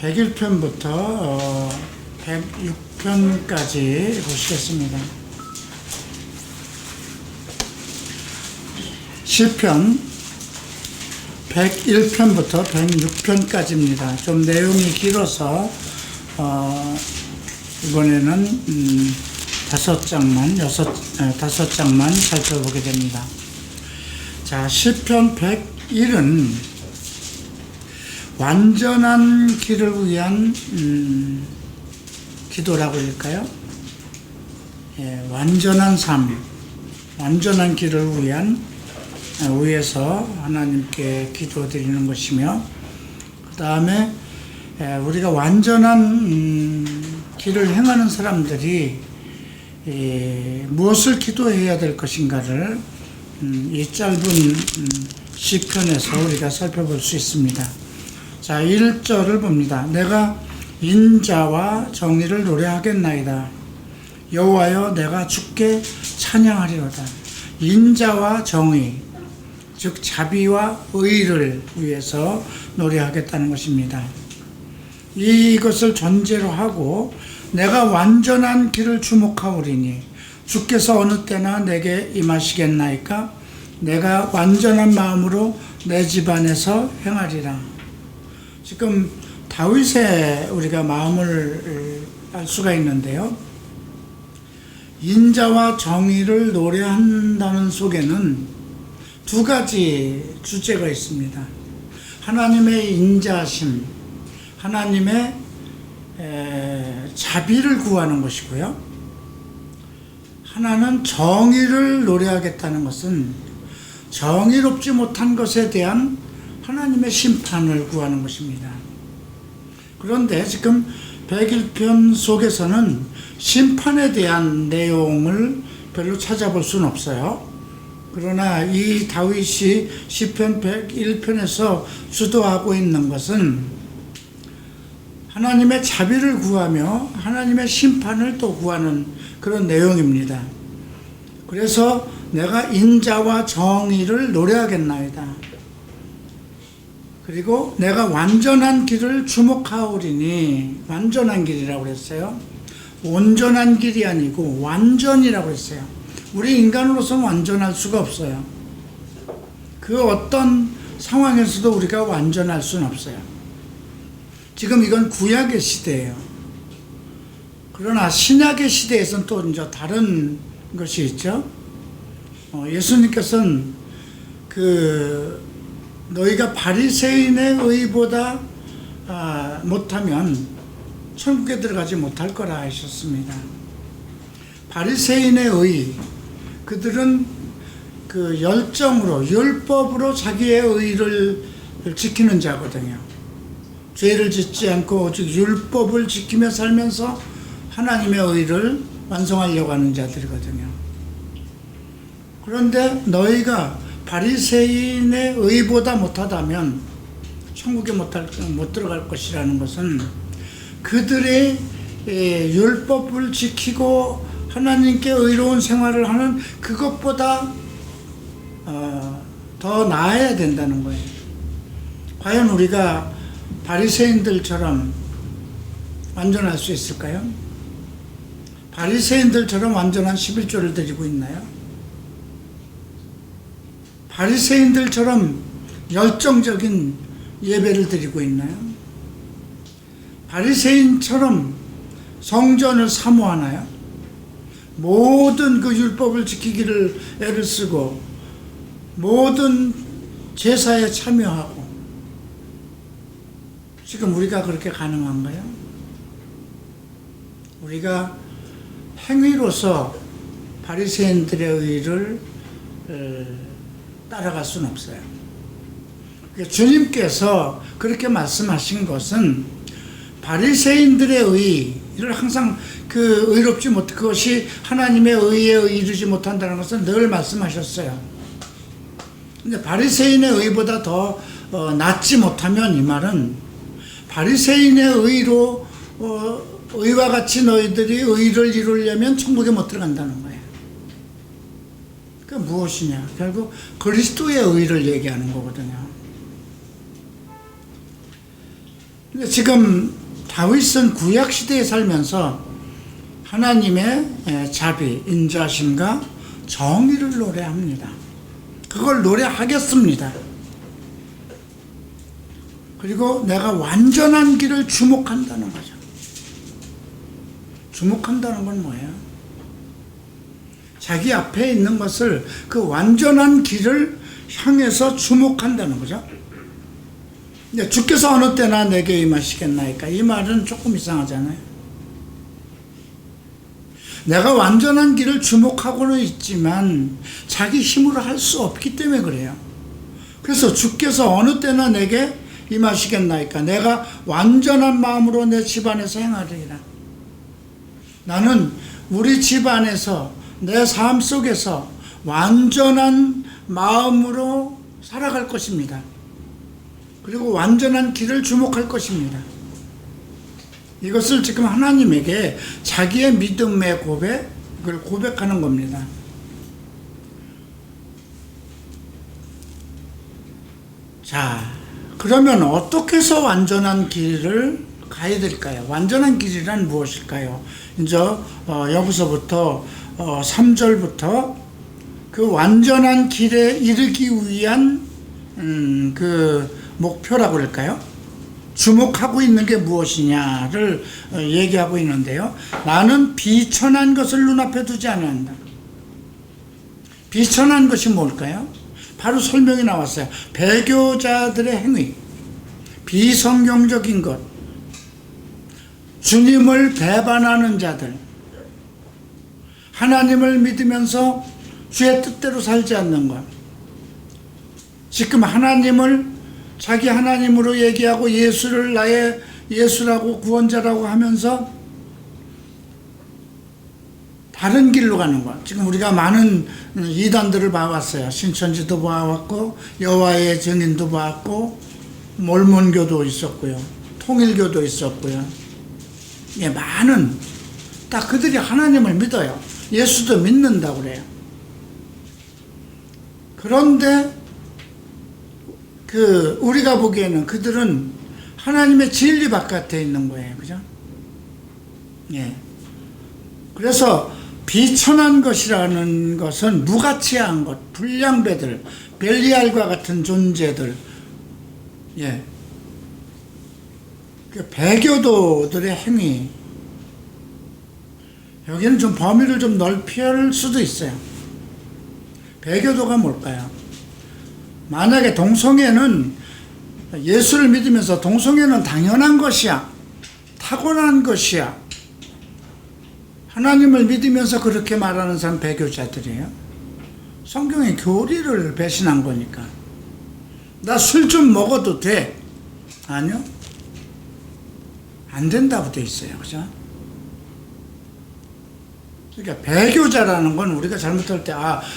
101편부터 106편까지 보시겠습니다. 시편 101편부터 106편까지입니다. 좀 내용이 길어서 이번에는 5장만 살펴보게 됩니다. 자, 시편 101은 완전한 길을 위한 기도라고 할까요? 예, 완전한 삶, 완전한 길을 위해서 하나님께 기도드리는 것이며, 그 다음에 우리가 완전한 길을 행하는 사람들이 무엇을 기도해야 될 것인가를 이 짧은 시편에서 우리가 살펴볼 수 있습니다. 자, 1절을 봅니다. 내가 인자와 정의를 노래하겠나이다. 여호와여, 내가 주께 찬양하리로다. 인자와 정의, 즉 자비와 의를 위해서 노래하겠다는 것입니다. 이것을 전제로 하고 내가 완전한 길을 주목하오리니 주께서 어느 때나 내게 임하시겠나이까? 내가 완전한 마음으로 내 집안에서 행하리라. 지금 다윗의 우리가 마음을 알 수가 있는데요. 인자와 정의를 노래한다는 속에는 두 가지 주제가 있습니다. 하나님의 인자심, 하나님의 자비를 구하는 것이고요. 하나는 정의를 노래하겠다는 것은 정의롭지 못한 것에 대한 하나님의 심판을 구하는 것입니다. 그런데 지금 101편 속에서는 심판에 대한 내용을 별로 찾아볼 수는 없어요. 그러나 이 다윗이 시편 101편에서 주도하고 있는 것은 하나님의 자비를 구하며 하나님의 심판을 또 구하는 그런 내용입니다. 그래서 내가 인자와 정의를 노래하겠나이다. 그리고 내가 완전한 길을 주목하오리니, 완전한 길이라고 그랬어요. 온전한 길이 아니고 완전이라고 했어요. 우리 인간으로서는 완전할 수가 없어요. 그 어떤 상황에서도 우리가 완전할 수는 없어요. 지금 이건 구약의 시대예요. 그러나 신약의 시대에서는 또 이제 다른 것이 있죠. 예수님께서는 너희가 바리새인의 의보다 못하면 천국에 들어가지 못할 거라 하셨습니다. 바리새인의 의, 그들은 그 열정으로, 율법으로 자기의 의를 지키는 자거든요. 죄를 짓지 않고 오직 율법을 지키며 살면서 하나님의 의를 완성하려고 하는 자들이거든요. 그런데 너희가 바리새인의 의보다 못하다면 천국에 못 들어갈 것이라는 것은 그들의 율법을 지키고 하나님께 의로운 생활을 하는 그것보다 더 나아야 된다는 거예요. 과연 우리가 바리새인들처럼 완전할 수 있을까요? 바리새인들처럼 완전한 11조를 드리고 있나요? 바리새인들처럼 열정적인 예배를 드리고 있나요? 바리새인처럼 성전을 사모하나요? 모든 그 율법을 지키기를 애를 쓰고 모든 제사에 참여하고, 지금 우리가 그렇게 가능한가요? 우리가 행위로서 바리새인들의 의를 따라갈 수는 없어요. 주님께서 그렇게 말씀하신 것은 바리새인들의 의를 항상 의롭지 못, 그것이 하나님의 의에 이르지 못한다는 것은 늘 말씀하셨어요. 근데 바리새인의 의보다 더 낫지 못하면, 이 말은 바리새인의 의로 의와 같이 너희들이 의를 이루려면 천국에 못 들어간다는 거예요. 그 무엇이냐? 결국 그리스도의 의를 얘기하는 거거든요. 근데 지금 다윗은 구약 시대에 살면서 하나님의 자비, 인자심과 정의를 노래합니다. 그걸 노래하겠습니다. 그리고 내가 완전한 길을 주목한다는 거죠. 주목한다는 건 뭐예요? 자기 앞에 있는 것을 그 완전한 길을 향해서 주목한다는 거죠. 주께서 어느 때나 내게 임하시겠나이까, 이 말은 조금 이상하잖아요. 내가 완전한 길을 주목하고는 있지만 자기 힘으로 할 수 없기 때문에 그래요. 그래서 주께서 어느 때나 내게 임하시겠나이까, 내가 완전한 마음으로 내 집안에서 행하리라. 나는 우리 집안에서 내 삶 속에서 완전한 마음으로 살아갈 것입니다. 그리고 완전한 길을 주목할 것입니다. 이것을 지금 하나님에게 자기의 믿음의 고백을 고백하는 겁니다. 자, 그러면 어떻게 해서 완전한 길을 가야 될까요? 완전한 길이란 무엇일까요? 이제 여기서부터 3절부터 그 완전한 길에 이르기 위한 그 목표라고 할까요? 주목하고 있는 게 무엇이냐를 얘기하고 있는데요. 나는 비천한 것을 눈앞에 두지 않는다. 비천한 것이 뭘까요? 바로 설명이 나왔어요. 배교자들의 행위, 비성경적인 것, 주님을 배반하는 자들, 하나님을 믿으면서 주의 뜻대로 살지 않는 것, 지금 하나님을 자기 하나님으로 얘기하고 예수를 나의 예수라고 구원자라고 하면서 다른 길로 가는 것. 지금 우리가 많은 이단들을 봐왔어요. 신천지도 봐왔고, 여호와의 증인도 봐왔고, 몰몬교도 있었고요, 통일교도 있었고요. 예, 많은, 딱 그들이 하나님을 믿어요. 예수도 믿는다고 그래요. 그런데 우리가 보기에는 그들은 하나님의 진리 바깥에 있는 거예요. 그죠? 예. 그래서 비천한 것이라는 것은 무가치한 것, 불량배들, 벨리알과 같은 존재들, 예. 그 배교도들의 행위, 여기는 좀 범위를 좀 넓힐 수도 있어요. 배교도가 뭘까요? 만약에 동성애는 예수를 믿으면서 동성애는 당연한 것이야, 타고난 것이야, 하나님을 믿으면서 그렇게 말하는 사람 배교자들이에요. 성경의 교리를 배신한 거니까. 나 술 좀 먹어도 돼? 아니요, 안 된다고 돼 있어요. 그죠? 그러니까 배교자라는 건 우리가 잘못할 때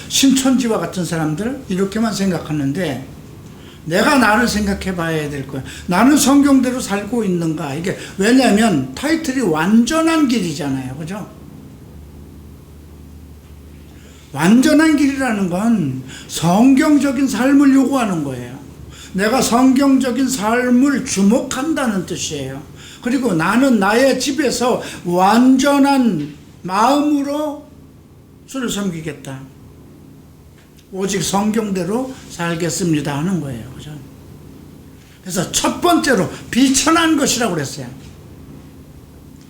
신천지와 같은 사람들 이렇게만 생각하는데, 내가 나를 생각해 봐야 될 거야. 나는 성경대로 살고 있는가? 이게 왜냐하면 타이틀이 완전한 길이잖아요. 그죠? 완전한 길이라는 건 성경적인 삶을 요구하는 거예요. 내가 성경적인 삶을 주목한다는 뜻이에요. 그리고 나는 나의 집에서 완전한 마음으로 주를 섬기겠다, 오직 성경대로 살겠습니다 하는 거예요. 그죠? 그래서 첫 번째로 비천한 것이라고 그랬어요.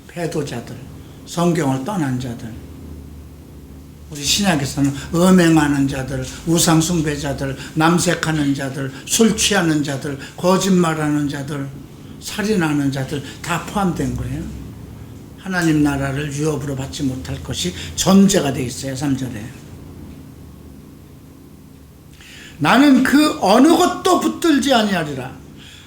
배도자들, 성경을 떠난 자들, 우리 신약에서는 음행하는 자들, 우상숭배자들, 남색하는 자들, 술 취하는 자들, 거짓말하는 자들, 살인하는 자들 다 포함된 거예요. 하나님 나라를 유업으로 받지 못할 것이 전제가 되어 있어요. 3절에 나는 그 어느 것도 붙들지 아니하리라.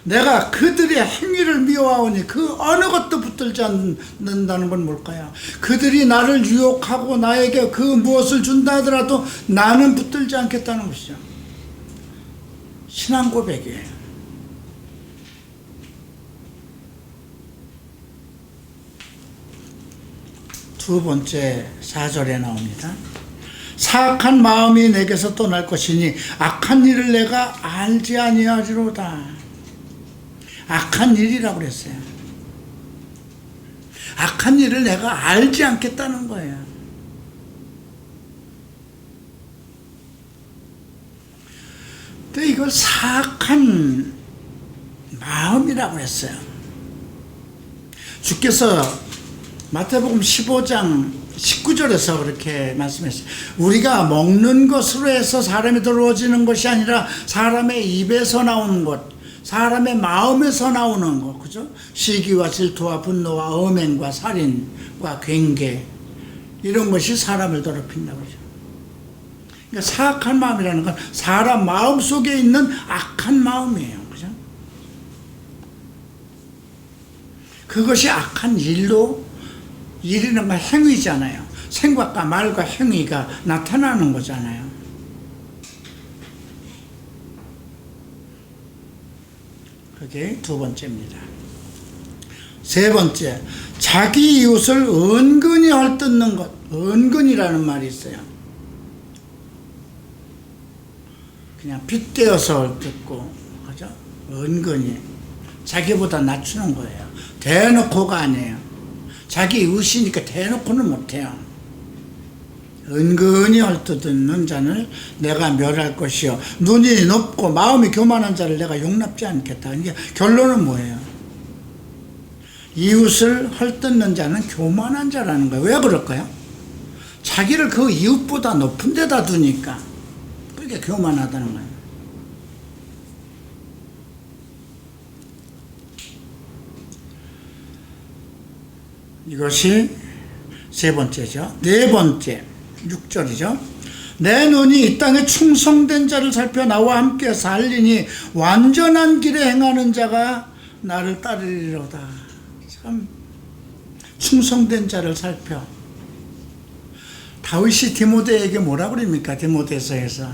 내가 그들의 행위를 미워하오니 그 어느 것도 붙들지 않는다는 건 뭘까요? 그들이 나를 유혹하고 나에게 그 무엇을 준다 하더라도 나는 붙들지 않겠다는 것이죠. 신앙 고백이에요. 두 번째 4절에 나옵니다. 사악한 마음이 내게서 떠날 것이니 악한 일을 내가 알지 아니하리로다. 악한 일이라고 그랬어요. 악한 일을 내가 알지 않겠다는 거예요. 근데 이걸 사악한 마음이라고 했어요. 주께서 마태복음 15장 19절에서 그렇게 말씀했어요. 우리가 먹는 것으로 해서 사람이 더러워지는 것이 아니라 사람의 입에서 나오는 것, 사람의 마음에서 나오는 것, 그죠? 시기와 질투와 분노와 엄행과 살인과 굉계, 이런 것이 사람을 더럽힌다고 그러죠. 그러니까 사악한 마음이라는 건 사람 마음 속에 있는 악한 마음이에요. 그죠? 그것이 악한 일이라는 건 행위잖아요. 생각과 말과 행위가 나타나는 거잖아요. 그게 두 번째입니다. 세 번째, 자기 이웃을 은근히 헐뜯는 것. 은근이라는 말이 있어요. 그냥 빗대어서 헐뜯고, 그죠? 은근히. 자기보다 낮추는 거예요. 대놓고가 아니에요. 자기 이웃이니까 대놓고는 못해요. 은근히 헐뜯는 자는 내가 멸할 것이요, 눈이 높고 마음이 교만한 자를 내가 용납지 않겠다. 이게 결론은 뭐예요? 이웃을 헐뜯는 자는 교만한 자라는 거예요. 왜 그럴까요? 자기를 그 이웃보다 높은 데다 두니까 그게 교만하다는 거예요. 이것이 세 번째죠. 네 번째 6절이죠. 내 눈이 이 땅에 충성된 자를 살펴 나와 함께 살리니 완전한 길에 행하는 자가 나를 따르리로다. 참 충성된 자를 살펴. 다윗이 디모데에게 뭐라 그럽니까? 디모데서에서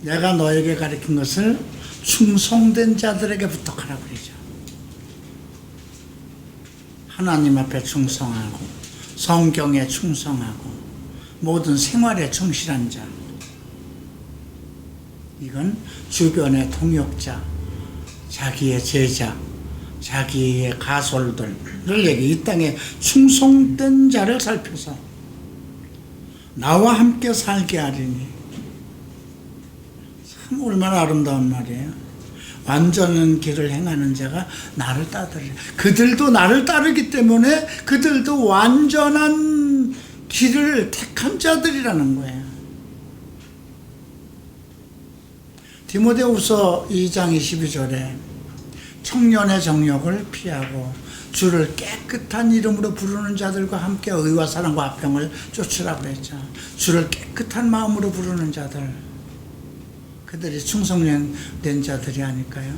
내가 너에게 가르친 것을 충성된 자들에게 부탁하라고 그러죠. 하나님 앞에 충성하고 성경에 충성하고 모든 생활에 충실한 자, 이건 주변의 동역자, 자기의 제자, 자기의 가솔들을 얘기, 이 땅에 충성된 자를 살펴서 나와 함께 살게 하리니. 참 얼마나 아름다운 말이에요. 완전한 길을 행하는 자가 나를 따르리. 그들도 나를 따르기 때문에 그들도 완전한 길을 택한 자들이라는 거예요. 디모데후서 2장 22절에 청년의 정욕을 피하고 주를 깨끗한 이름으로 부르는 자들과 함께 의와 사랑과 화평을 쫓으라고 했죠. 주를 깨끗한 마음으로 부르는 자들, 그들이 충성된 자들이 아닐까요?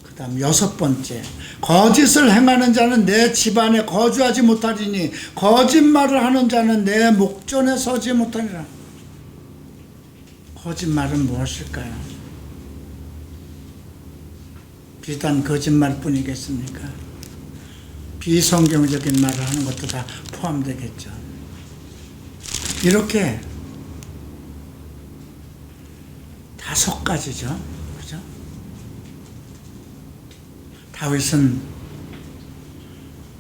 그 다음 여섯 번째, 거짓을 행하는 자는 내 집안에 거주하지 못하리니 거짓말을 하는 자는 내 목전에 서지 못하리라. 거짓말은 무엇일까요? 비단 거짓말뿐이겠습니까? 비성경적인 말을 하는 것도 다 포함되겠죠. 이렇게 5가지죠. 그죠? 다윗은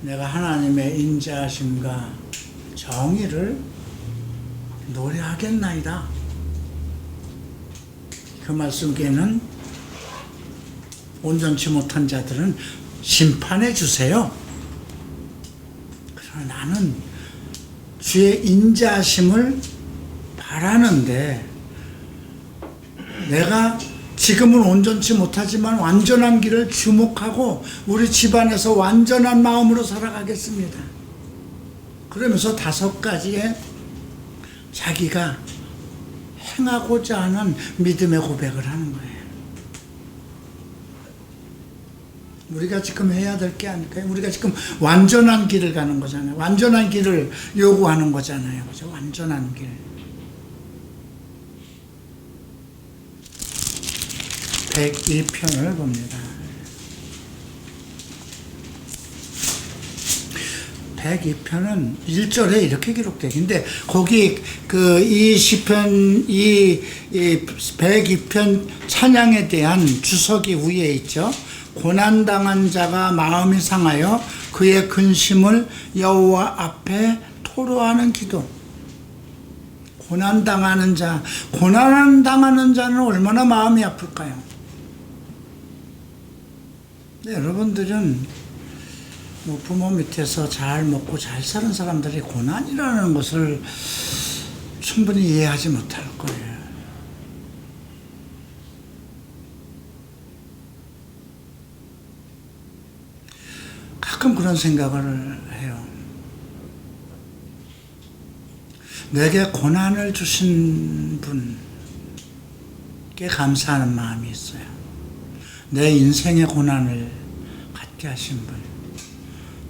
내가 하나님의 인자하심과 정의를 노래하겠나이다. 그 말씀 뒤에는 온전치 못한 자들은 심판해 주세요. 그러나 나는 주의 인자하심을 바라는데 내가 지금은 온전치 못하지만 완전한 길을 주목하고 우리 집안에서 완전한 마음으로 살아가겠습니다. 그러면서 5가지의 자기가 행하고자 하는 믿음의 고백을 하는 거예요. 우리가 지금 해야 될 게 아닐까요? 우리가 지금 완전한 길을 가는 거잖아요. 완전한 길을 요구하는 거잖아요. 그죠? 완전한 길. 102편을 봅니다. 102편은 1절에 이렇게 기록돼. 근데 거기 이 시편, 이 102편 찬양에 대한 주석이 위에 있죠. 고난당한 자가 마음이 상하여 그의 근심을 여호와 앞에 토로하는 기도. 고난당하는 자는 얼마나 마음이 아플까요? 네, 여러분들은 부모 밑에서 잘 먹고 잘 사는 사람들이 고난이라는 것을 충분히 이해하지 못할 거예요. 가끔 그런 생각을 해요. 내게 고난을 주신 분께 감사하는 마음이 있어요. 내 인생의 고난을 갖게 하신 분.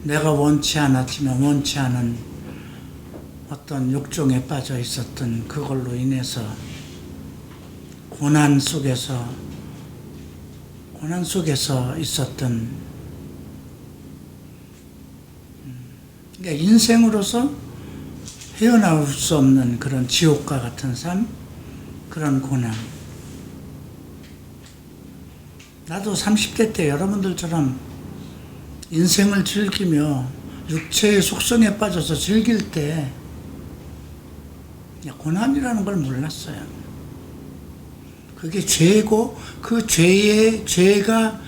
내가 원치 않았지만 원치 않은 어떤 욕종에 빠져 있었던 그걸로 인해서 고난 속에서 있었던, 그러니까 인생으로서 헤어나올 수 없는 그런 지옥과 같은 삶, 그런 고난. 나도 30대 때 여러분들처럼 인생을 즐기며 육체의 속성에 빠져서 즐길 때 고난이라는 걸 몰랐어요. 그게 죄고 그 죄가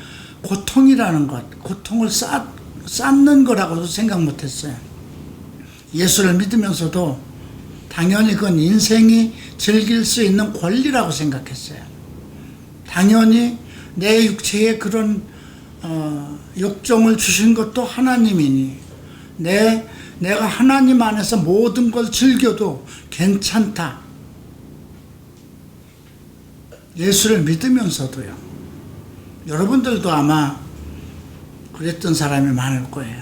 고통이라는 것, 고통을 쌓는 거라고도 생각 못했어요. 예수를 믿으면서도 당연히 그건 인생이 즐길 수 있는 권리라고 생각했어요. 당연히 내 육체에 그런 욕종을 주신 것도 하나님이니 내가 하나님 안에서 모든 걸 즐겨도 괜찮다. 예수를 믿으면서도요. 여러분들도 아마 그랬던 사람이 많을 거예요.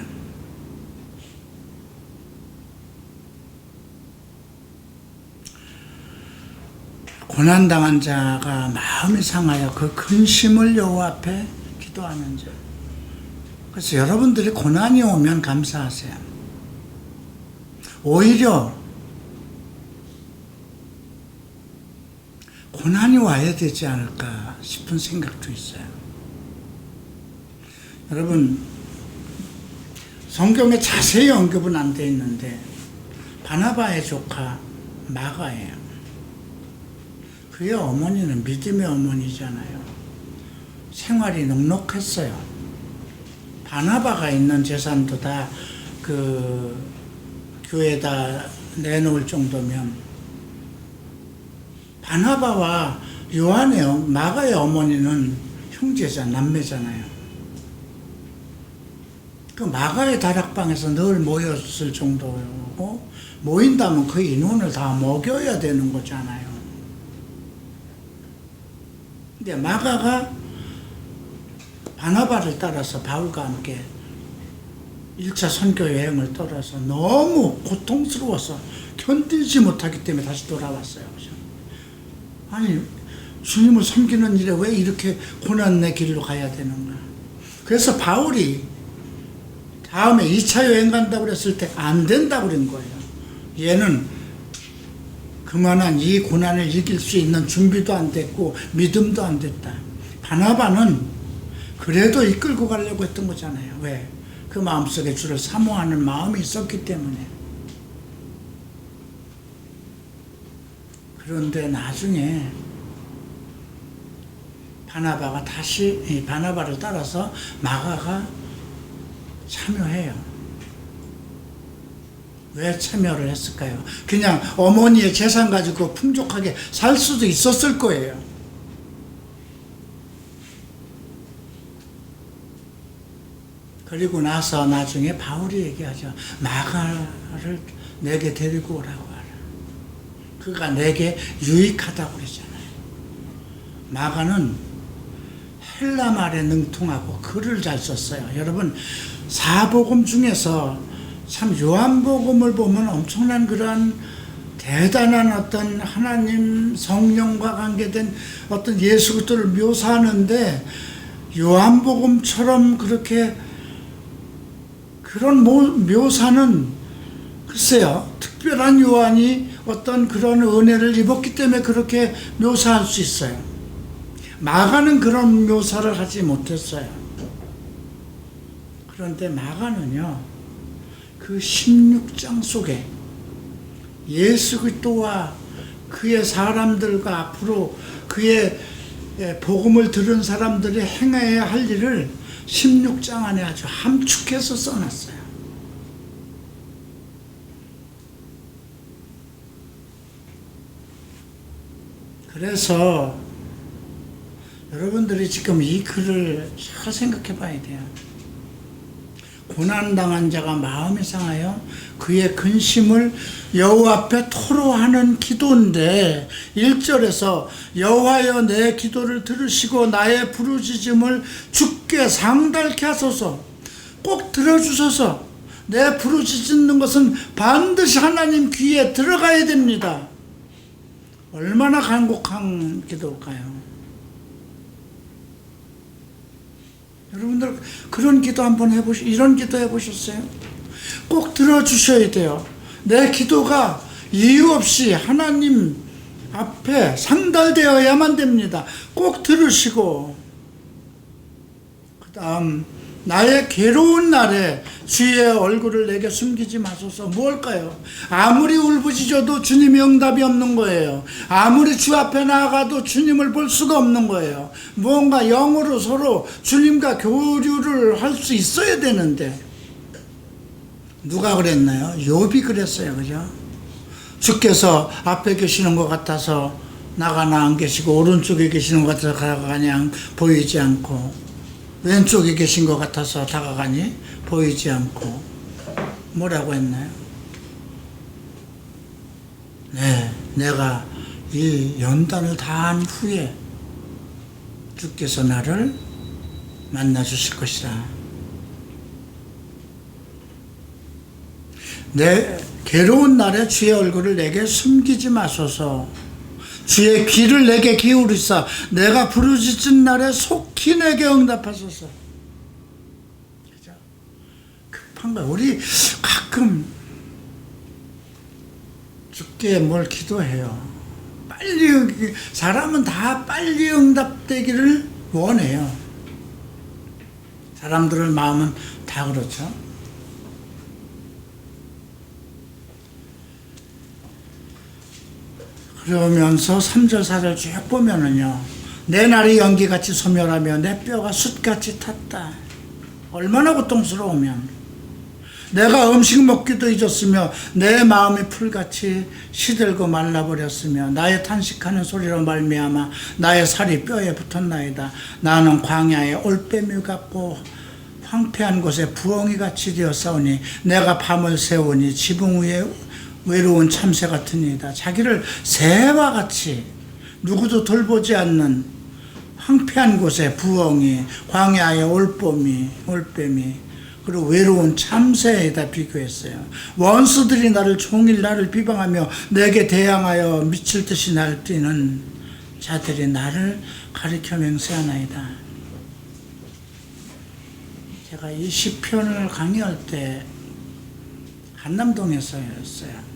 고난당한 자가 마음이 상하여 그 근심을 여호와 앞에 기도하는 자. 그래서 여러분들이 고난이 오면 감사하세요. 오히려 고난이 와야 되지 않을까 싶은 생각도 있어요. 여러분, 성경에 자세히 언급은 안 돼 있는데 바나바의 조카 마가예요. 그의 어머니는 믿음의 어머니잖아요. 생활이 넉넉했어요. 바나바가 있는 재산도 다 교회에다 내놓을 정도면, 바나바와 마가의 어머니는 남매잖아요. 그 마가의 다락방에서 늘 모였을 정도고, 모인다면 그 인원을 다 먹여야 되는 거잖아요. 근데 마가가 바나바를 따라서 바울과 함께 1차 선교 여행을 떠나서 너무 고통스러워서 견디지 못하기 때문에 다시 돌아왔어요. 아니, 주님을 섬기는 일에 왜 이렇게 고난의 길로 가야 되는가? 그래서 바울이 다음에 2차 여행 간다고 그랬을 때 안 된다고 그런 거예요. 얘는 그만한 이 고난을 이길 수 있는 준비도 안 됐고 믿음도 안 됐다. 바나바는 그래도 이끌고 가려고 했던 거잖아요. 왜? 그 마음속에 주를 사모하는 마음이 있었기 때문에. 그런데 나중에 바나바를 따라서 마가가 참여해요. 왜 참여를 했을까요? 그냥 어머니의 재산 가지고 풍족하게 살 수도 있었을 거예요. 그리고 나서 나중에 바울이 얘기하죠. 마가를 내게 데리고 오라고 하라. 그가 내게 유익하다고 그러잖아요. 마가는 헬라 말에 능통하고 글을 잘 썼어요. 여러분, 사복음 중에서 참 요한복음을 보면 엄청난 그런 대단한 어떤 하나님 성령과 관계된 어떤 예수 그리스도를 묘사하는데, 요한복음처럼 그렇게 그런 묘사는 글쎄요, 특별한 요한이 어떤 그런 은혜를 입었기 때문에 그렇게 묘사할 수 있어요. 마가는 그런 묘사를 하지 못했어요. 그런데 마가는요, 그 16장 속에 예수 그리스도와 그의 사람들과 앞으로 그의 복음을 들은 사람들이 행해야 할 일을 16장 안에 아주 함축해서 써놨어요. 그래서 여러분들이 지금 이 글을 잘 생각해 봐야 돼요. 고난당한 자가 마음이 상하여 그의 근심을 여호와 앞에 토로하는 기도인데 1절에서 여호와여 내 기도를 들으시고 나의 부르짖음을 주께 상달케 하소서. 꼭 들어주소서. 내 부르짖는 것은 반드시 하나님 귀에 들어가야 됩니다. 얼마나 간곡한 기도일까요? 여러분들 그런 기도 한번 이런 기도 해보셨어요? 꼭 들어주셔야 돼요. 내 기도가 이유 없이 하나님 앞에 상달되어야만 됩니다. 꼭 들으시고, 그 다음 나의 괴로운 날에 주의 얼굴을 내게 숨기지 마소서. 무엇일까요? 아무리 울부짖어도 주님이 응답이 없는 거예요. 아무리 주 앞에 나아가도 주님을 볼 수가 없는 거예요. 뭔가 영으로 서로 주님과 교류를 할 수 있어야 되는데, 누가 그랬나요? 욥이 그랬어요. 그죠? 주께서 앞에 계시는 것 같아서 나가나 안 계시고, 오른쪽에 계시는 것 같아서 가가냐 보이지 않고, 왼쪽에 계신 것 같아서 다가가니 보이지 않고. 뭐라고 했나요? 네, 내가 이 연단을 다한 후에 주께서 나를 만나 주실 것이라. 내 괴로운 날에 주의 얼굴을 내게 숨기지 마소서. 주의 귀를 내게 기울이사 내가 부르짖은 날에 속히 내게 응답하소서. 그죠? 급한 거야. 우리 가끔 주께 뭘 기도해요. 빨리, 사람은 다 빨리 응답되기를 원해요. 사람들의 마음은 다 그렇죠. 그러면서 3절 4절 쭉 보면은요, 내 날이 연기같이 소멸하며 내 뼈가 숯같이 탔다. 얼마나 고통스러우면. 내가 음식 먹기도 잊었으며 내 마음이 풀같이 시들고 말라버렸으며 나의 탄식하는 소리로 말미암아 나의 살이 뼈에 붙었나이다. 나는 광야에 올빼미 같고 황폐한 곳에 부엉이같이 되었사오니 내가 밤을 새우니 지붕 위에 외로운 참새 같으니이다. 자기를 새와 같이 누구도 돌보지 않는 황폐한 곳에 부엉이, 광야의 올빼미, 그리고 외로운 참새에다 비교했어요. 원수들이 나를 종일 나를 비방하며 내게 대항하여 미칠 듯이 날뛰는 자들이 나를 가리켜 맹세하나이다. 제가 이 시편을 강의할 때 한남동에서였어요.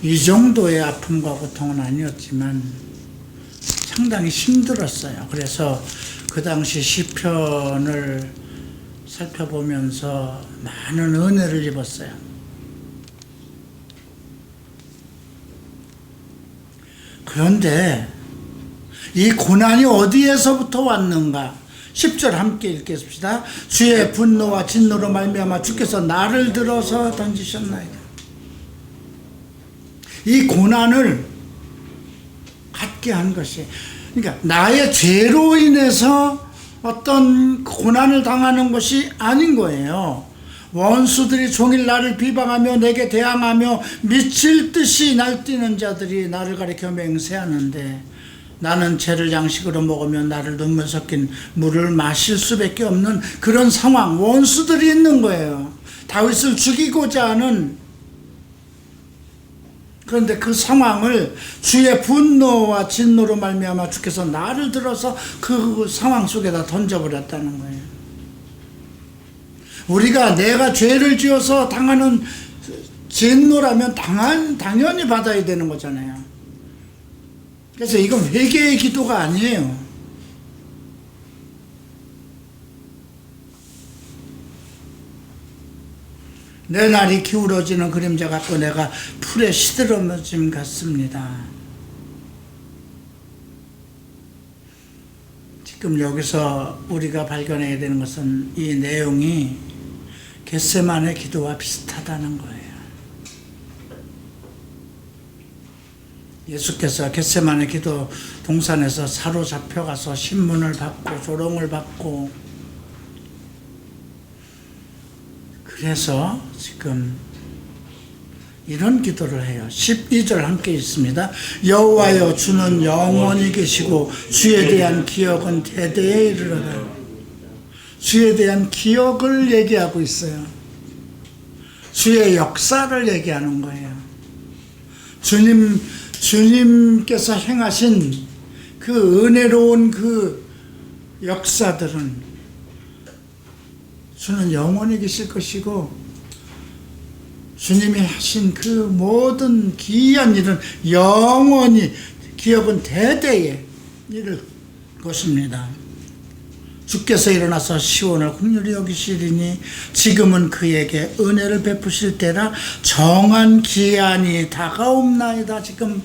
이 정도의 아픔과 고통은 아니었지만 상당히 힘들었어요. 그래서 그 당시 시편을 살펴보면서 많은 은혜를 입었어요. 그런데 이 고난이 어디에서부터 왔는가? 10절 함께 읽겠습니다. 주의 분노와 진노로 말미암아 주께서 나를 들어서 던지셨나이다. 이 고난을 갖게 한 것이, 그러니까 나의 죄로 인해서 어떤 고난을 당하는 것이 아닌 거예요. 원수들이 종일 나를 비방하며 내게 대항하며 미칠 듯이 날뛰는 자들이 나를 가리켜 맹세하는데, 나는 죄를 양식으로 먹으면 나를 눈물 섞인 물을 마실 수밖에 없는 그런 상황, 원수들이 있는 거예요. 다윗을 죽이고자 하는 그런데 그 상황을 주의 분노와 진노로 말미암아 주께서 나를 들어서 그 상황 속에다 던져버렸다는 거예요. 우리가 내가 죄를 지어서 당하는 진노라면 당연히 받아야 되는 거잖아요. 그래서 이건 회개의 기도가 아니에요. 내 날이 기울어지는 그림자 같고 내가 풀에 시들어짐 같습니다. 지금 여기서 우리가 발견해야 되는 것은 이 내용이 겟세마네 기도와 비슷하다는 거예요. 예수께서 겟세마네 기도 동산에서 사로잡혀 가서 신문을 받고 조롱을 받고, 그래서 지금 이런 기도를 해요. 12절 함께 있습니다. 여호와여, 주는 영원히 계시고 주에 대한 기억은 대대에 이르러다. 주에 대한 기억을 얘기하고 있어요. 주의 역사를 얘기하는 거예요. 주님께서 행하신 그 은혜로운 그 역사들은 주는 영원히 계실 것이고, 주님이 하신 그 모든 기이한 일은 영원히, 기억은 대대에 이를 것입니다. 주께서 일어나서 시온을 긍휼히 여기시리니 지금은 그에게 은혜를 베푸실 때라. 정한 기한이 다가옵나이다. 지금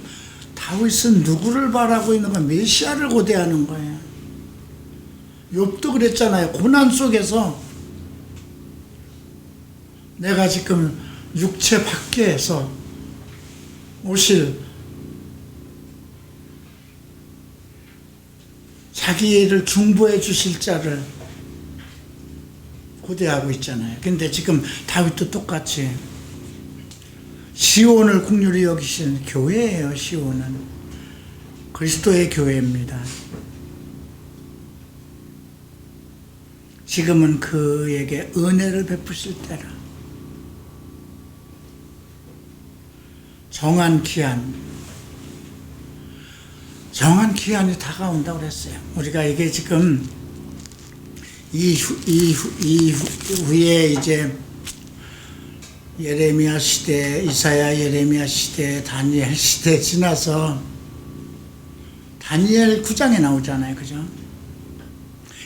다윗은 누구를 바라고 있는 거예요? 메시아를 고대하는 거예요. 욥도 그랬잖아요. 고난 속에서 내가 지금 육체 밖에서 오실 자기를 중보해 주실 자를 고대하고 있잖아요. 근데 지금 다윗도 똑같이 시온을 긍휼히 여기시는 교회예요. 시온은 그리스도의 교회입니다. 지금은 그에게 은혜를 베푸실 때라. 정한 기한이 다가온다고 그랬어요. 우리가 이게 지금 이후에 이제 예레미야 시대, 이사야 예레미야 시대, 다니엘 시대 지나서 다니엘 9장에 나오잖아요. 그죠?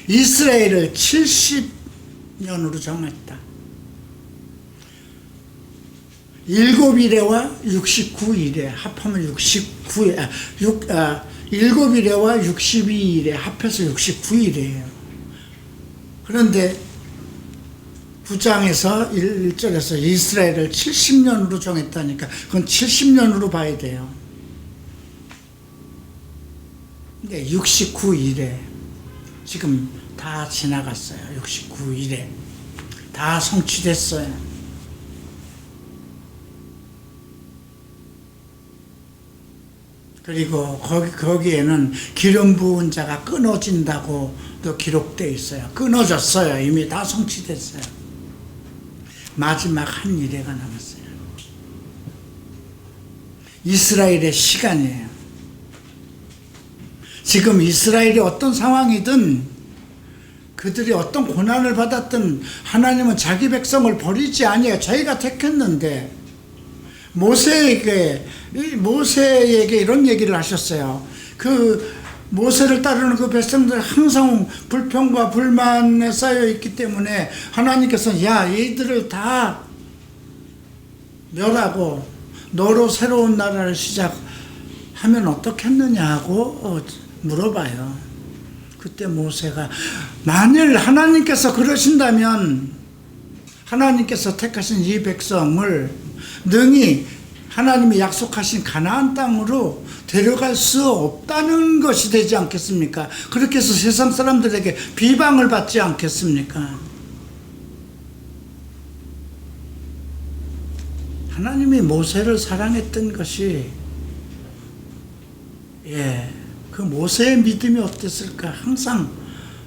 이스라엘을 70년으로 정했다. 7일에와 69일에 합하면 7일에와 62일에 합해서 69일이에요. 그런데 9장에서 1절에서 이스라엘을 70년으로 정했다니까 그건 70년으로 봐야 돼요. 근데 69일에 지금 다 지나갔어요. 69일에 다 성취됐어요. 그리고 거기에는 기름 부은 자가 끊어진다고도 기록되어 있어요. 끊어졌어요. 이미 다 성취됐어요. 마지막 한 일회가 남았어요. 이스라엘의 시간이에요. 지금 이스라엘이 어떤 상황이든 그들이 어떤 고난을 받았든 하나님은 자기 백성을 버리지 아니에요. 저희가 택했는데 모세에게 이런 얘기를 하셨어요. 그 모세를 따르는 그 백성들 항상 불평과 불만에 쌓여 있기 때문에 하나님께서 야, 얘들을 다 멸하고 너로 새로운 나라를 시작하면 어떻겠느냐고 물어봐요. 그때 모세가 만일 하나님께서 그러신다면 하나님께서 택하신 이 백성을 능히 하나님이 약속하신 가나안 땅으로 데려갈 수 없다는 것이 되지 않겠습니까? 그렇게 해서 세상 사람들에게 비방을 받지 않겠습니까? 하나님이 모세를 사랑했던 것이 그 모세의 믿음이 어땠을까? 항상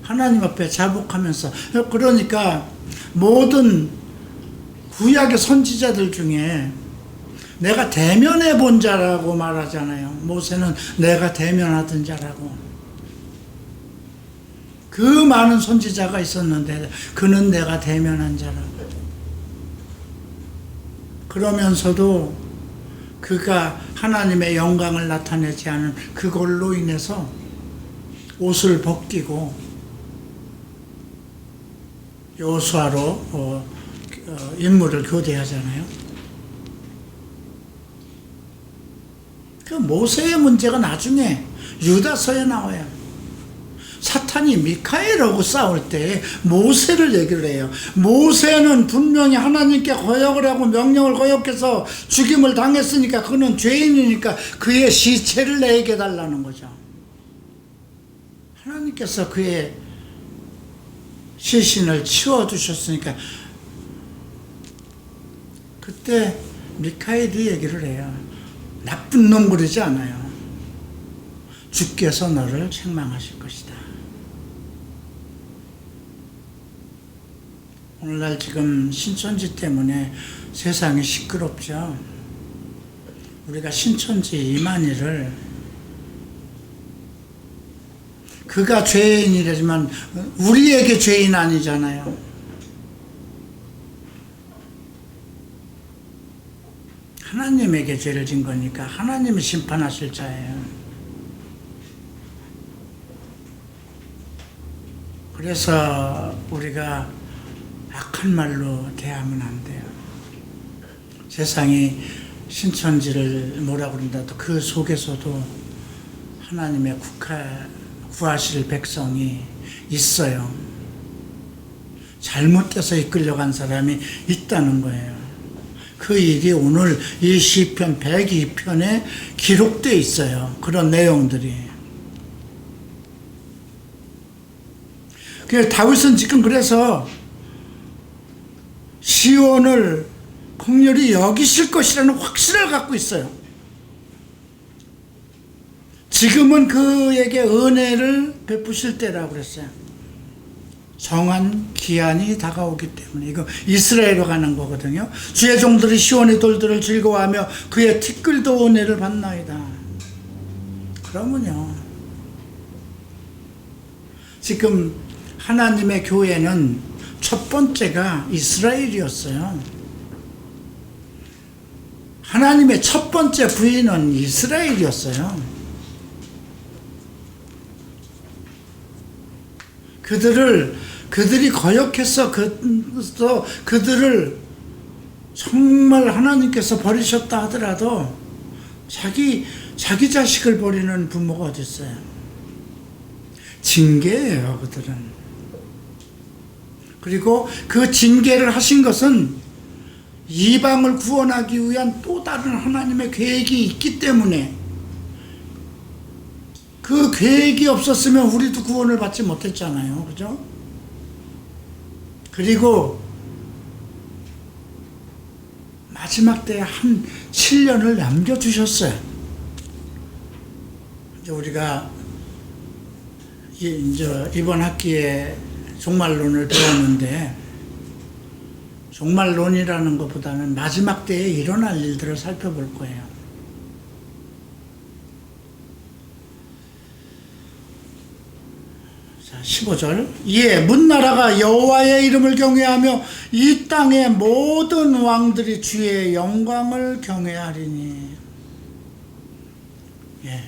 하나님 앞에 자복하면서, 그러니까 모든 구약의 선지자들 중에 내가 대면해 본 자라고 말하잖아요. 모세는 내가 대면하던 자라고. 그 많은 선지자가 있었는데 그는 내가 대면한 자라고. 그러면서도 그가 하나님의 영광을 나타내지 않은 그걸로 인해서 옷을 벗기고 여호수아로 인물을 교대하잖아요. 그 모세의 문제가 나중에 유다서에 나와요. 사탄이 미카엘하고 싸울 때 모세를 얘기를 해요. 모세는 분명히 하나님께 거역을 하고 명령을 거역해서 죽임을 당했으니까 그는 죄인이니까 그의 시체를 내게 달라는 거죠. 하나님께서 그의 시신을 치워주셨으니까 그때 미카엘이 얘기를 해요. 나쁜 놈 그러지 않아요. 주께서 너를 책망하실 것이다. 오늘날 지금 신천지 때문에 세상이 시끄럽죠. 우리가 신천지 이만희를 그가 죄인이라지만 우리에게 죄인 아니잖아요. 하나님에게 죄를 진 거니까 하나님이 심판하실 자예요. 그래서 우리가 악한 말로 대하면 안 돼요. 세상이 신천지를 뭐라 그런다도 그 속에서도 하나님의 구하실 백성이 있어요. 잘못돼서 이끌려간 사람이 있다는 거예요. 그 일이 오늘 이 시편 102편에 기록되어 있어요. 그런 내용들이. 그래서 다윗은 지금 그래서 시온을 긍휼히 여기실 것이라는 확신을 갖고 있어요. 지금은 그에게 은혜를 베푸실 때라고 그랬어요. 정한 기한이 다가오기 때문에. 이거 이스라엘로 가는 거거든요. 주의 종들이 시온의 돌들을 즐거워하며 그의 티끌도 은혜를 받나이다. 그러면요, 지금 하나님의 교회는 첫 번째가 이스라엘이었어요. 하나님의 첫 번째 부인은 이스라엘이었어요. 그들이 거역해서 그들을 정말 하나님께서 버리셨다 하더라도 자기 자식을 버리는 부모가 어디 있어요? 징계예요, 그들은. 그리고 그 징계를 하신 것은 이방을 구원하기 위한 또 다른 하나님의 계획이 있기 때문에, 그 계획이 없었으면 우리도 구원을 받지 못했잖아요. 그죠? 그리고 마지막 때에 한 7년을 남겨주셨어요. 이제 우리가 이번 학기에 종말론을 배웠는데, 종말론이라는 것보다는 마지막 때에 일어날 일들을 살펴볼 거예요. 자, 15절. 이에 문나라가 여호와의 이름을 경외하며 이 땅의 모든 왕들이 주의 영광을 경외하리니. 예.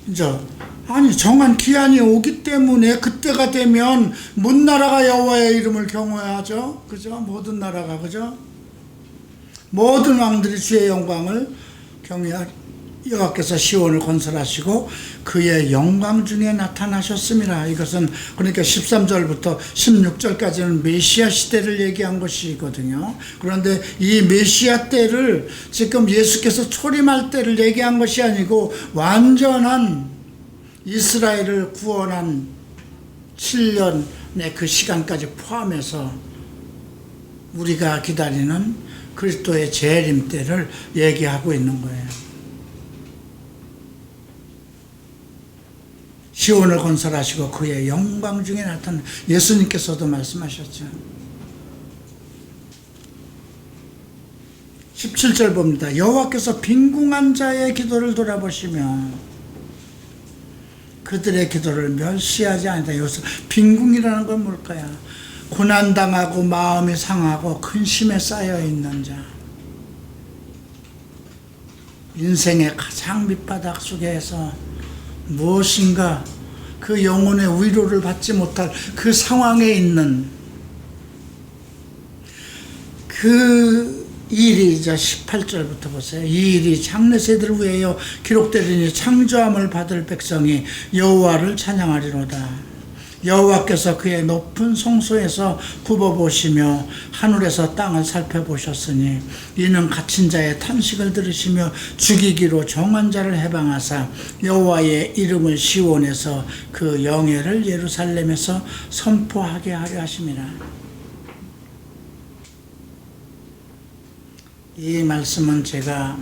이제 아니, 정한 기한이 오기 때문에 그때가 되면 문나라가 여호와의 이름을 경외하죠. 그죠? 모든 나라가, 그죠? 모든 왕들이 주의 영광을 경외하리. 여호와께서 시온을 건설하시고 그의 영광 중에 나타나셨습니다. 이것은 그러니까 13절부터 16절까지는 메시아 시대를 얘기한 것이거든요. 그런데 이 메시아 때를 지금 예수께서 초림할 때를 얘기한 것이 아니고 완전한 이스라엘을 구원한 7년의 그 시간까지 포함해서 우리가 기다리는 그리스도의 재림 때를 얘기하고 있는 거예요. 시온을 건설하시고 그의 영광 중에 나타난, 예수님께서도 말씀하셨죠. 17절 봅니다. 여호와께서 빈궁한 자의 기도를 돌아보시며 그들의 기도를 멸시하지 않는다. 여기서 빈궁이라는 건 뭘까요? 고난당하고 마음이 상하고 근심에 쌓여있는 자, 인생의 가장 밑바닥 속에서 무엇인가 그 영혼의 위로를 받지 못할 그 상황에 있는 그 일이 이제 18절부터 보세요. 이 일이 장래세대를 위하여 기록되리니 창조함을 받을 백성이 여호와를 찬양하리로다. 여호와께서 그의 높은 성소에서 굽어보시며 하늘에서 땅을 살펴보셨으니 이는 갇힌 자의 탄식을 들으시며 죽이기로 정한 자를 해방하사 여호와의 이름을 시온에서 그 영예를 예루살렘에서 선포하게 하려 하심이라. 이 말씀은 제가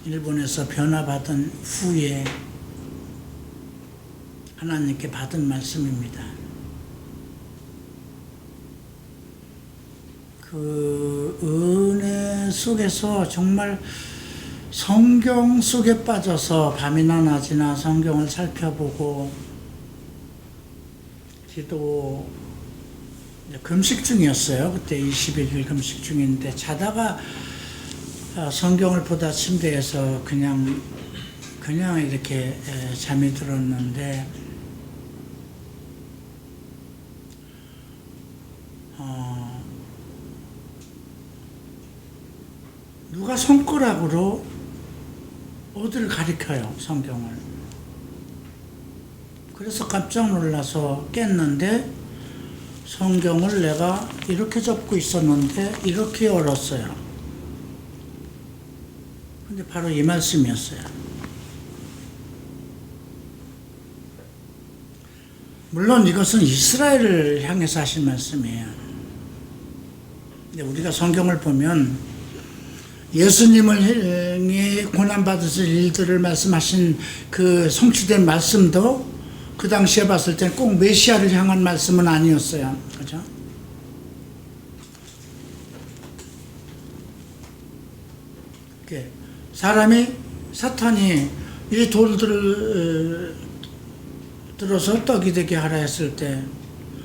일본에서 변화받은 후에 하나님께 받은 말씀입니다. 그 은혜 속에서 정말 성경 속에 빠져서 밤이나 낮이나 성경을 살펴보고 기도 금식 중이었어요. 그때 21일 금식 중인데 자다가 성경을 보다 침대에서 그냥 이렇게 잠이 들었는데 누가 손가락으로 어디를 가리켜요, 성경을. 그래서 깜짝 놀라서 깼는데 성경을 내가 이렇게 접고 있었는데 이렇게 열었어요. 근데 바로 이 말씀이었어요. 물론 이것은 이스라엘을 향해서 하신 말씀이에요. 근데 우리가 성경을 보면 예수님을 고난받으실 일들을 말씀하신 그 성취된 말씀도 그 당시에 봤을 때는 꼭 메시아를 향한 말씀은 아니었어요. 그죠? 사탄이 이 돌들을 들어서 떡이 되게 하라 했을 때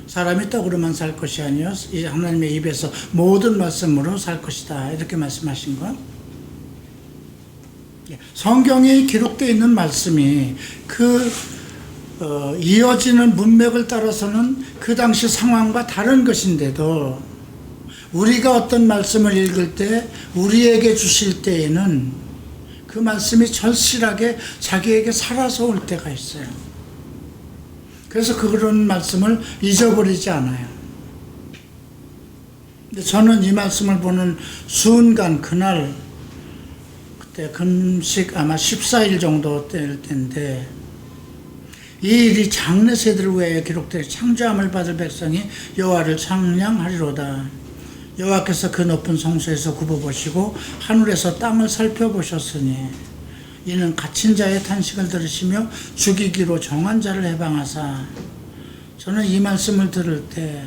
사람이 떡으로만 살 것이 아니요 하나님의 입에서 모든 말씀으로 살 것이다. 이렇게 말씀하신 것. 성경에 기록되어 있는 말씀이 이어지는 문맥을 따라서는 그 당시 상황과 다른 것인데도 우리가 어떤 말씀을 읽을 때 우리에게 주실 때에는 그 말씀이 절실하게 자기에게 살아서 올 때가 있어요. 그래서 그런 말씀을 잊어버리지 않아요. 근데 저는 이 말씀을 보는 순간 그날 그때 금식 아마 14일 정도 될 텐데 이 일이 장래 세대를 위하여 기록되어 창조함을 받을 백성이 여호와를 찬양하리로다. 여호와께서 그 높은 성소에서 굽어보시고 하늘에서 땅을 살펴보셨으니 이는 갇힌 자의 탄식을 들으시며 죽이기로 정한 자를 해방하사. 저는 이 말씀을 들을 때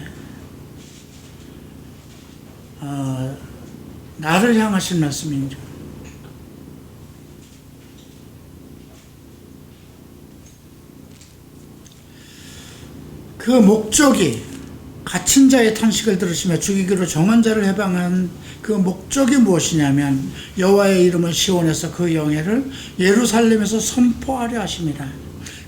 나를 향하신 말씀입니다. 그 목적이 갇힌 자의 탄식을 들으시며 죽이기로 정한 자를 해방한 그 목적이 무엇이냐면 여호와의 이름을 시온에서 그 영예를 예루살렘에서 선포하려 하심이라.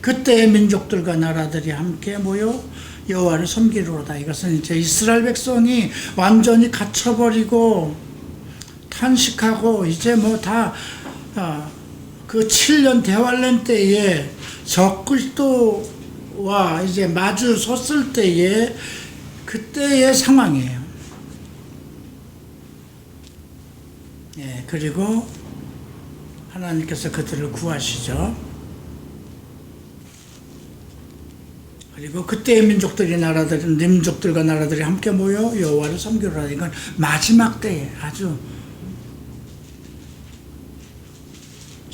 그때의 민족들과 나라들이 함께 모여 여호와를 섬기리로다. 이것은 이제 이스라엘 백성이 완전히 갇혀버리고 탄식하고 이제 뭐 다 그 7년 대환란 때에 적그리스도와 이제 마주 섰을 때에 그때의 상황이에요. 예, 그리고 하나님께서 그들을 구하시죠. 그리고 그때의 민족들과 나라들이 함께 모여 여호와를 섬기리라. 이건 마지막 때에 아주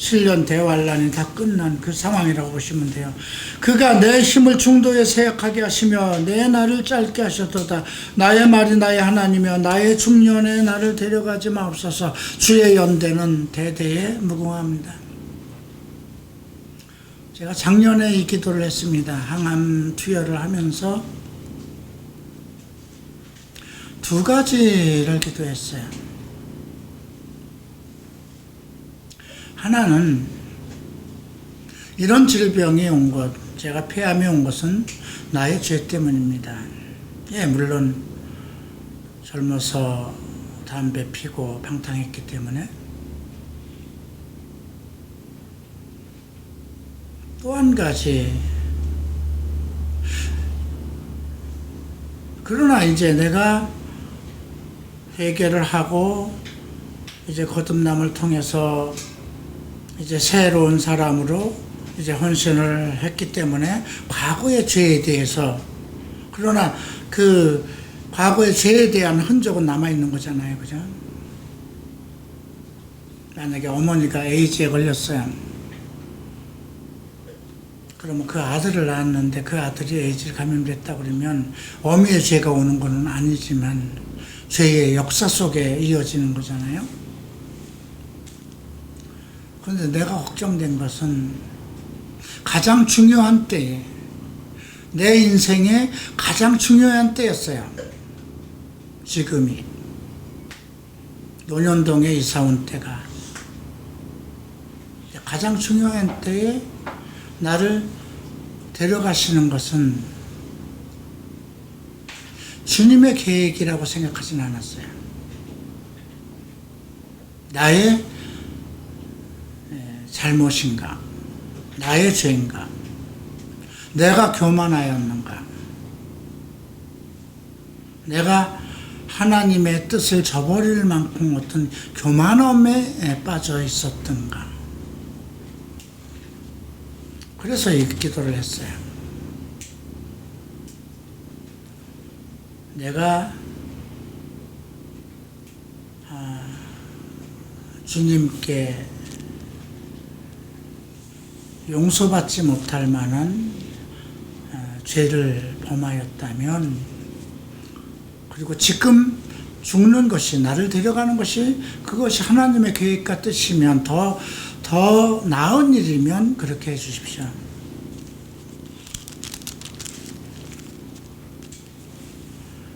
7년 대환란이 다 끝난 그 상황이라고 보시면 돼요. 그가 내 힘을 중도에 세약하게 하시며 내 날을 짧게 하셨도다. 나의 말이 나의 하나님이여 나의 중년에 나를 데려가지 마옵소서. 주의 연대는 대대에 무궁합니다. 제가 작년에 이 기도를 했습니다. 항암 투여를 하면서 두 가지를 기도했어요. 하나는 이런 질병이 온 것, 제가 폐암이 온 것은 나의 죄 때문입니다. 예, 물론 젊어서 담배 피고 방탕했기 때문에. 또 한 가지, 그러나 이제 내가 회개를 하고 이제 거듭남을 통해서 이제 새로운 사람으로 이제 헌신을 했기 때문에 과거의 죄에 대해서, 그러나 그 과거의 죄에 대한 흔적은 남아있는 거잖아요. 그죠? 만약에 어머니가 에이즈에 걸렸어요. 그러면 그 아들을 낳았는데 그 아들이 에이즈를 감염됐다 그러면 어미의 죄가 오는 건 아니지만 죄의 역사 속에 이어지는 거잖아요. 그런데 내가 걱정된 것은 가장 중요한 때에, 내 인생의 가장 중요한 때였어요. 지금이. 논현동에 이사 온 때가 가장 중요한 때에 나를 데려가시는 것은 주님의 계획이라고 생각하진 않았어요. 나의 잘못인가? 나의 죄인가? 내가 교만하였는가? 내가 하나님의 뜻을 저버릴 만큼 어떤 교만함에 빠져 있었던가? 그래서 이 기도를 했어요. 내가 주님께 용서받지 못할 만한 죄를 범하였다면, 그리고 지금 죽는 것이, 나를 데려가는 것이, 그것이 하나님의 계획과 뜻이면, 더 나은 일이면 그렇게 해주십시오.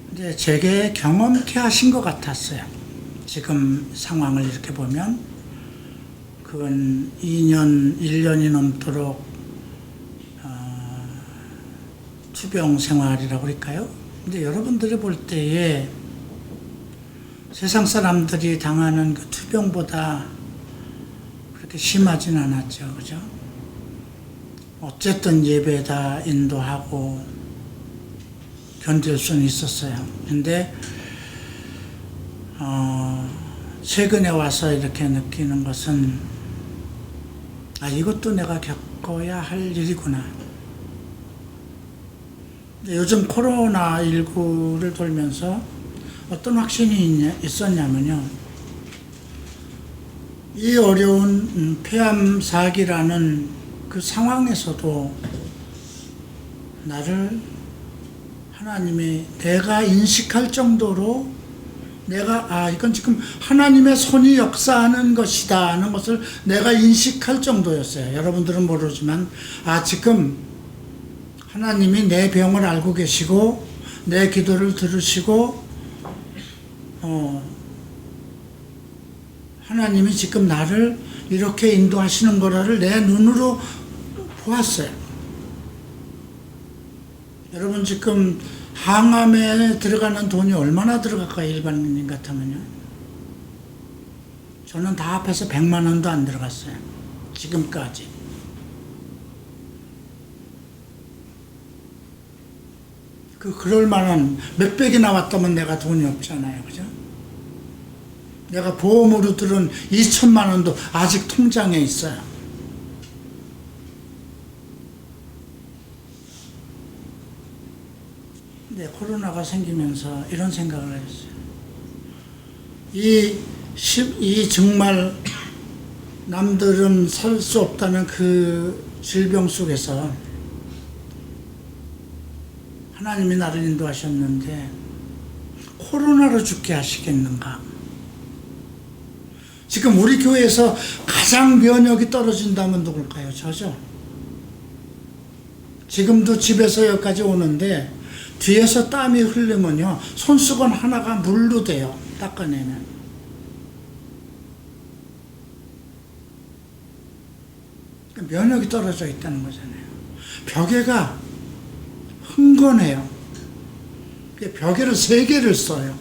근데 제게 경험케 하신 것 같았어요. 지금 상황을 이렇게 보면 그건 2년, 1년이 넘도록 투병 생활이라고 할까요? 근데 여러분들이 볼 때에 세상 사람들이 당하는 그 투병보다 그렇게 심하진 않았죠. 그죠? 어쨌든 예배다 인도하고 견딜 수는 있었어요. 근데 최근에 와서 이렇게 느끼는 것은, 이것도 내가 겪어야 할 일이구나. 요즘 코로나19를 돌면서 어떤 확신이 있었냐면요, 이 어려운 폐암 사기라는 그 상황에서도 나를 하나님이, 내가 인식할 정도로 내가 이건 지금 하나님의 손이 역사하는 것이다 하는 것을 내가 인식할 정도였어요. 여러분들은 모르지만 지금 하나님이 내 병을 알고 계시고 내 기도를 들으시고 하나님이 지금 나를 이렇게 인도하시는 거를 내 눈으로 보았어요. 여러분 지금 항암에 들어가는 돈이 얼마나 들어갈까요? 일반인 같으면요. 저는 다 합해서 100만 원도 안 들어갔어요. 지금까지. 그럴 만한 몇백이 나왔다면 내가 돈이 없잖아요. 그죠? 내가 보험으로 들은 2천만 원도 아직 통장에 있어요. 근데 코로나가 생기면서 이런 생각을 했어요. 이 정말 남들은 살 수 없다는 그 질병 속에서 하나님이 나를 인도하셨는데 코로나로 죽게 하시겠는가? 지금 우리 교회에서 가장 면역이 떨어진다면 누굴까요? 저죠. 지금도 집에서 여기까지 오는데 뒤에서 땀이 흐르면요 손수건 하나가 물로 돼요. 닦아내면. 면역이 떨어져 있다는 거잖아요. 벽에가 흥건해요. 벽에를 3개를 써요.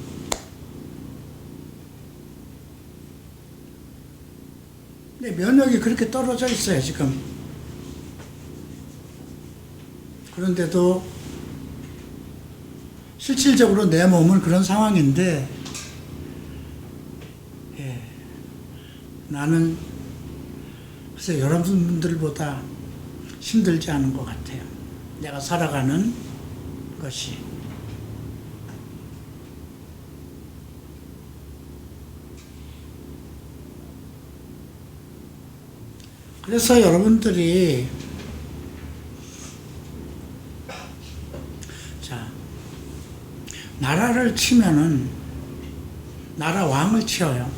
근데 면역이 그렇게 떨어져 있어요, 지금. 그런데도 실질적으로 내 몸은 그런 상황인데, 나는 글쎄 여러분들보다 힘들지 않은 것 같아요. 내가 살아가는 것이. 그래서 여러분들이 나라를 치면은 나라 왕을 치어요.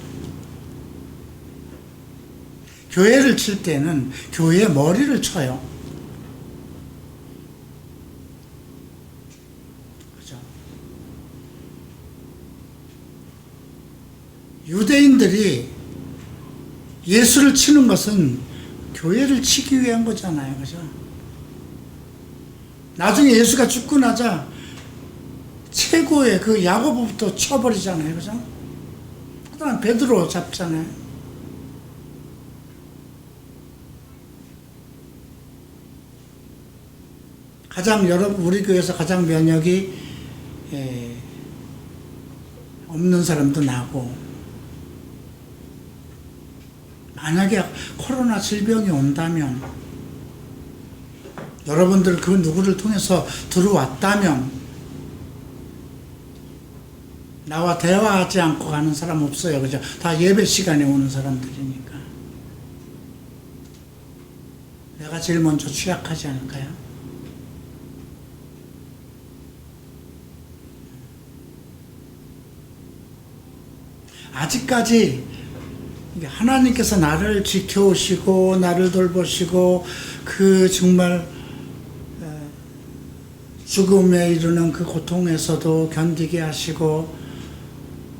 교회를 칠 때는 교회의 머리를 쳐요. 그죠? 유대인들이 예수를 치는 것은 교회를 치기 위한 거잖아요. 그죠? 나중에 예수가 죽고 나자 최고의 그 야고보부터 쳐버리잖아요. 그죠? 그 다음 베드로 잡잖아요. 우리 교회에서 가장 면역이 없는 사람도 나고, 만약에 코로나 질병이 온다면, 여러분들 그 누구를 통해서 들어왔다면, 나와 대화하지 않고 가는 사람 없어요. 그죠? 다 예배 시간에 오는 사람들이니까. 내가 제일 먼저 취약하지 않을까요? 아직까지 하나님께서 나를 지켜오시고 나를 돌보시고 그 정말 죽음에 이르는 그 고통에서도 견디게 하시고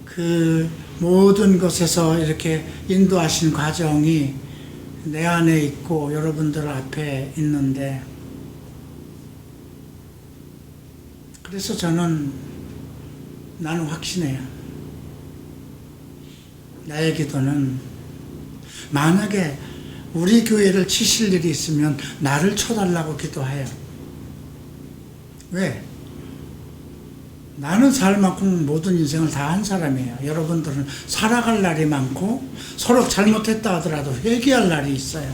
그 모든 것에서 이렇게 인도하신 과정이 내 안에 있고 여러분들 앞에 있는데, 그래서 나는 확신해요. 나의 기도는 만약에 우리 교회를 치실 일이 있으면 나를 쳐달라고 기도해요. 왜? 나는 살 만큼 모든 인생을 다 한 사람이에요. 여러분들은 살아갈 날이 많고 서로 잘못했다 하더라도 회개할 날이 있어요.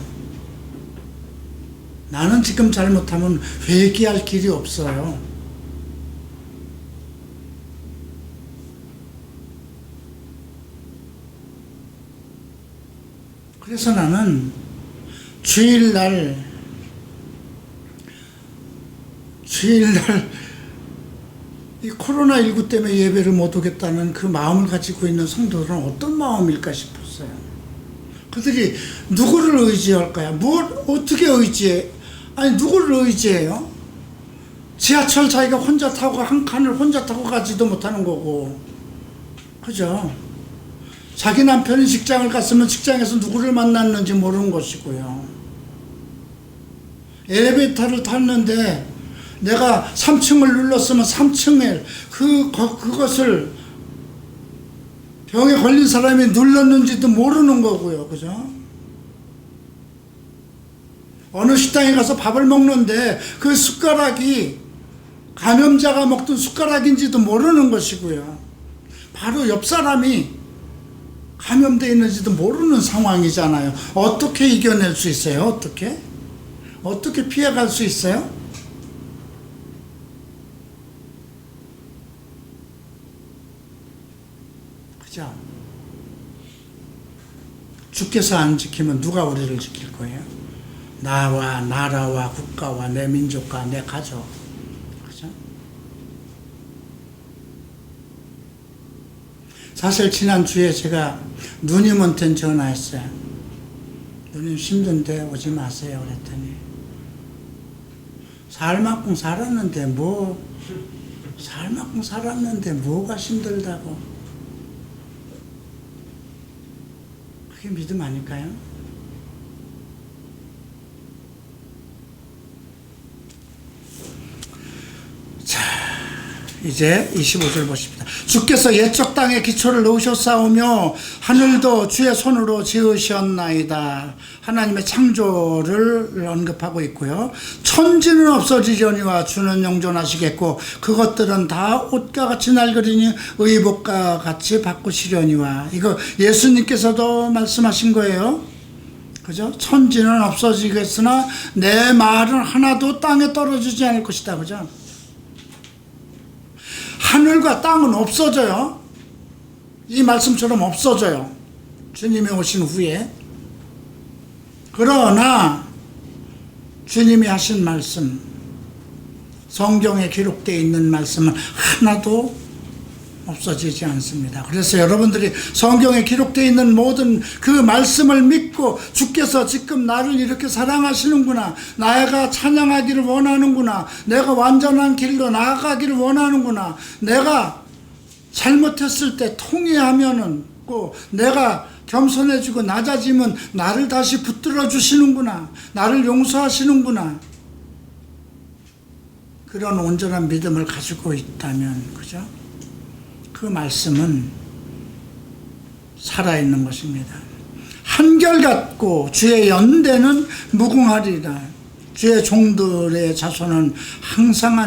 나는 지금 잘못하면 회개할 길이 없어요. 그래서 나는 주일날 이 코로나19 때문에 예배를 못 오겠다는 그 마음을 가지고 있는 성도들은 어떤 마음일까 싶었어요. 그들이 누구를 의지할까요? 어떻게 의지해? 아니, 누구를 의지해요? 지하철 자기가 혼자 타고 한 칸을 혼자 타고 가지도 못하는 거고, 그죠? 자기 남편이 직장을 갔으면 직장에서 누구를 만났는지 모르는 것이고요. 엘리베이터를 탔는데 내가 3층을 눌렀으면 3층에 그것을 병에 걸린 사람이 눌렀는지도 모르는 거고요. 그죠? 어느 식당에 가서 밥을 먹는데 그 숟가락이 감염자가 먹던 숟가락인지도 모르는 것이고요. 바로 옆 사람이 감염되어 있는지도 모르는 상황이잖아요. 어떻게 이겨낼 수 있어요? 어떻게 피해갈 수 있어요? 그죠? 주께서 안 지키면 누가 우리를 지킬 거예요? 나와 나라와 국가와 내 민족과 내 가족. 그죠? 사실 지난주에 제가 누님한테 전화했어요. 누님 힘든데 오지 마세요 그랬더니 살 만큼 살았는데 뭐가 힘들다고. 그게 믿음 아닐까요? 자, 이제 25절 보십니다. 주께서 옛적 땅에 기초를 놓으셨사오며 하늘도 주의 손으로 지으셨나이다. 하나님의 창조를 언급하고 있고요. 천지는 없어지려니와 주는 영존하시겠고 그것들은 다 옷과 같이 낡으리니 의복과 같이 바꾸시려니와. 이거 예수님께서도 말씀하신 거예요. 그죠? 천지는 없어지겠으나 내 말은 하나도 땅에 떨어지지 않을 것이다. 그죠? 하늘과 땅은 없어져요. 이 말씀처럼 없어져요. 주님이 오신 후에. 그러나 주님이 하신 말씀, 성경에 기록되어 있는 말씀은 하나도 없어지지 않습니다. 그래서 여러분들이 성경에 기록되어 있는 모든 그 말씀을 믿고 주께서 지금 나를 이렇게 사랑하시는구나, 내가 찬양하기를 원하는구나, 내가 완전한 길로 나아가기를 원하는구나, 내가 잘못했을 때 통회하면은 꼭 내가 겸손해지고 낮아지면 나를 다시 붙들어 주시는구나, 나를 용서하시는구나, 그런 온전한 믿음을 가지고 있다면, 그죠? 그 말씀은 살아있는 것입니다. 한결같고 주의 연대는 무궁하리라. 주의 종들의 자손은 항상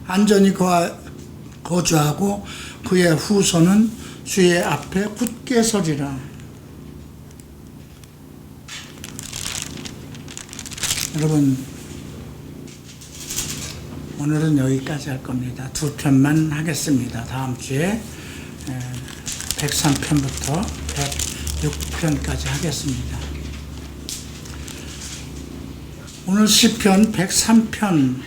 안전히 거주하고 그의 후손은 주의 앞에 굳게 서리라. 여러분, 오늘은 여기까지 할 겁니다. 2편만 하겠습니다. 다음 주에 103편부터 106편까지 하겠습니다. 오늘 시편 103편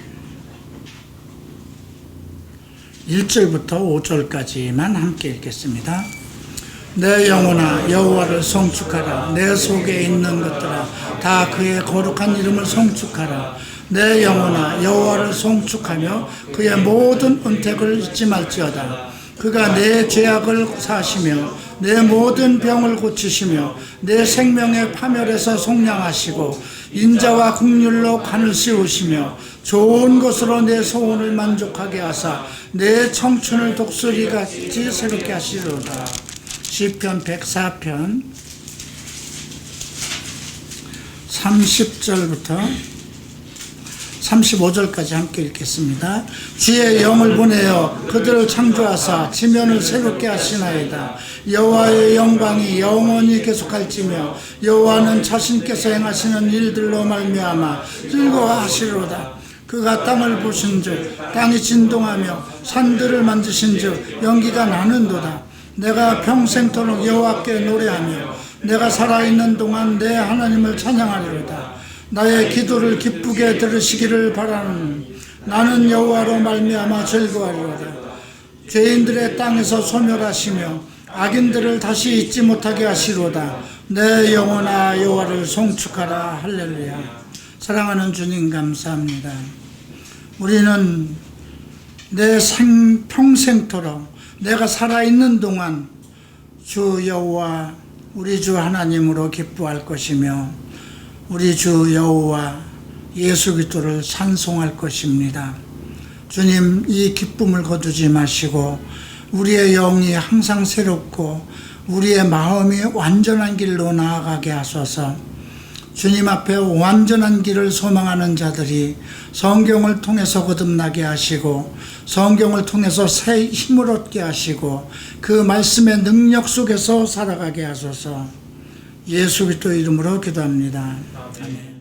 1절부터 5절까지만 함께 읽겠습니다. 내 영혼아 여호와를 송축하라. 내 속에 있는 것들아 다 그의 거룩한 이름을 송축하라. 내 영혼아 여호와를 송축하며 그의 모든 은택을 잊지 말지어다. 그가 내 죄악을 사하시며 내 모든 병을 고치시며 내 생명의 파멸에서 속량하시고 인자와 긍휼로 관을 씌우시며 좋은 것으로 내 소원을 만족하게 하사 내 청춘을 독수리같이 새롭게 하시리로다. 시편 104편 30절부터 35절까지 함께 읽겠습니다. 주의 영을 보내어 그들을 창조하사 지면을 새롭게 하시나이다. 여호와의 영광이 영원히 계속할지며 여호와는 자신께서 행하시는 일들로 말미암아 즐거워하시리로다. 그가 땅을 보신즉 땅이 진동하며 산들을 만드신즉 연기가 나는도다. 내가 평생토록 여호와께 노래하며 내가 살아있는 동안 내 하나님을 찬양하리로다. 나의 기도를 기쁘게 들으시기를 바라는 나는 여호와로 말미암아 즐거워하리로다. 죄인들의 땅에서 소멸하시며 악인들을 다시 잊지 못하게 하시로다. 내 영혼아 여호와를 송축하라. 할렐루야. 사랑하는 주님 감사합니다. 우리는 내 평생토록 내가 살아있는 동안 주 여호와 우리 주 하나님으로 기뻐할 것이며 우리 주 여호와 예수 그리스도를 찬송할 것입니다. 주님, 이 기쁨을 거두지 마시고 우리의 영이 항상 새롭고 우리의 마음이 완전한 길로 나아가게 하소서. 주님 앞에 완전한 길을 소망하는 자들이 성경을 통해서 거듭나게 하시고 성경을 통해서 새 힘을 얻게 하시고 그 말씀의 능력 속에서 살아가게 하소서. 예수 그리스도 이름으로 기도합니다. 아멘.